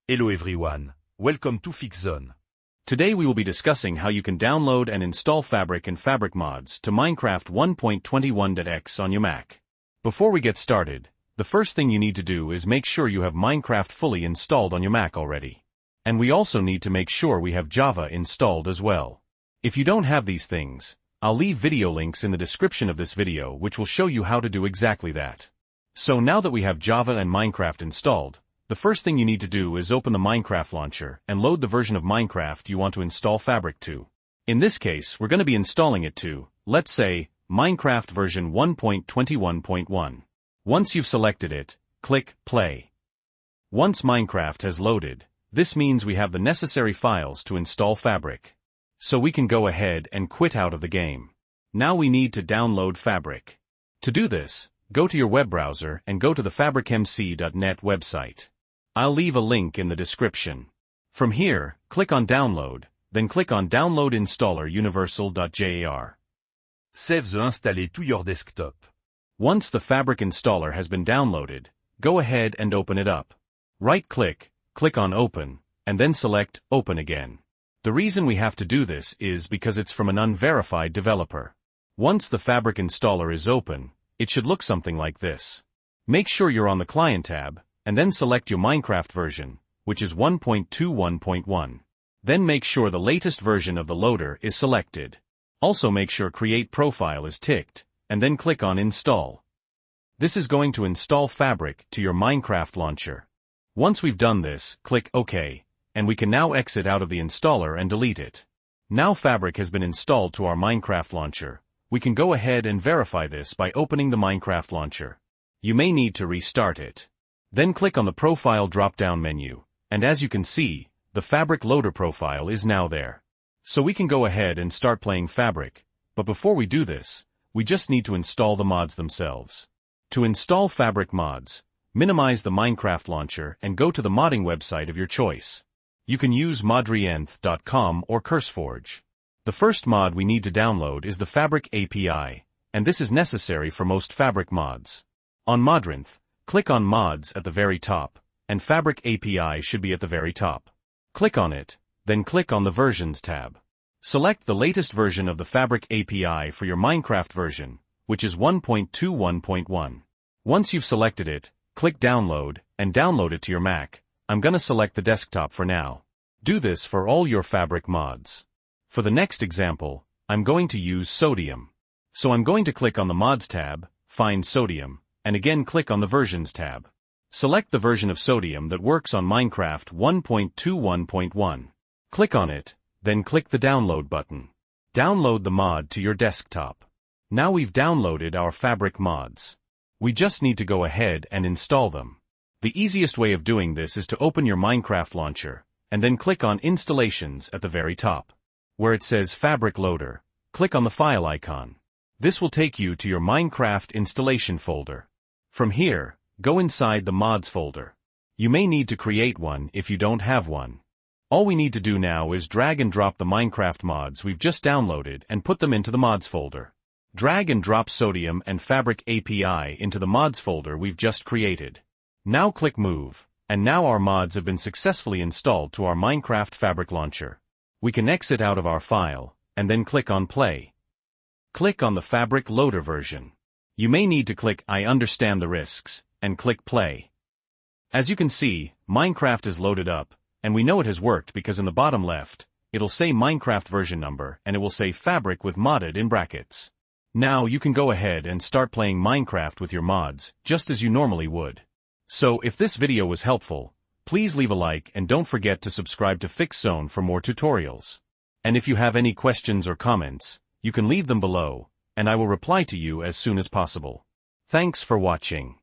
Hello everyone, welcome to FixZone. Today we will be discussing how you can download and install Fabric and Fabric mods to Minecraft 1.21.x on your Mac. Before we get started, the first thing you need to do is make sure you have Minecraft fully installed on your Mac already. And we also need to make sure we have Java installed as well. If you don't have these things, I'll leave video links in the description of this video which will show you how to do exactly that. So now that we have Java and Minecraft installed, the first thing you need to do is open the Minecraft launcher and load the version of Minecraft you want to install Fabric to. In this case, we're going to be installing it to, let's say, Minecraft version 1.21.1. Once you've selected it, click Play. Once Minecraft has loaded, this means we have the necessary files to install Fabric. So we can go ahead and quit out of the game. Now we need to download Fabric. To do this, go to your web browser and go to the fabricmc.net website. I'll leave a link in the description. From here, click on Download, then click on Download Installer Universal.jar. Save the installé to your desktop. Once the Fabric installer has been downloaded, go ahead and open it up. Right-click, click on Open, and then select Open again. The reason we have to do this is because it's from an unverified developer. Once the Fabric installer is open, it should look something like this. Make sure you're on the Client tab, and then select your Minecraft version, which is 1.21.1. Then make sure the latest version of the loader is selected. Also make sure Create Profile is ticked, and then click on Install. This is going to install Fabric to your Minecraft launcher. Once we've done this, click OK, and we can now exit out of the installer and delete it. Now Fabric has been installed to our Minecraft launcher. We can go ahead and verify this by opening the Minecraft launcher. You may need to restart it. Then click on the Profile drop-down menu, and as you can see, the Fabric loader profile is now there. So we can go ahead and start playing Fabric, but before we do this, we just need to install the mods themselves. To install Fabric mods, minimize the Minecraft launcher and go to the modding website of your choice. You can use modrienth.com or CurseForge. The first mod we need to download is the Fabric API, and this is necessary for most Fabric mods. On Modrinth, click on Mods at the very top, and Fabric API should be at the very top. Click on it, then click on the Versions tab. Select the latest version of the Fabric API for your Minecraft version, which is 1.21.1. Once you've selected it, click Download, and download it to your Mac. I'm gonna select the desktop for now. Do this for all your Fabric mods. For the next example, I'm going to use Sodium. So I'm going to click on the Mods tab, find Sodium, and again click on the Versions tab. Select the version of Sodium that works on Minecraft 1.21.1. Click on it, then click the Download button. Download the mod to your desktop. Now we've downloaded our Fabric mods. We just need to go ahead and install them. The easiest way of doing this is to open your Minecraft launcher, and then click on Installations at the very top. Where it says Fabric Loader, click on the file icon. This will take you to your Minecraft installation folder. From here, go inside the Mods folder. You may need to create one if you don't have one. All we need to do now is drag and drop the Minecraft mods we've just downloaded and put them into the Mods folder. Drag and drop Sodium and Fabric API into the Mods folder we've just created. Now click Move, and now our mods have been successfully installed to our Minecraft Fabric launcher. We can exit out of our file, and then click on Play. Click on the Fabric Loader version. You may need to click I understand the risks, and click Play. As you can see, Minecraft is loaded up, and we know it has worked because in the bottom left, it'll say Minecraft version number and it will say Fabric with modded in brackets. Now you can go ahead and start playing Minecraft with your mods, just as you normally would. So if this video was helpful, please leave a like and don't forget to subscribe to FixZone for more tutorials. And if you have any questions or comments, you can leave them below, and I will reply to you as soon as possible. Thanks for watching.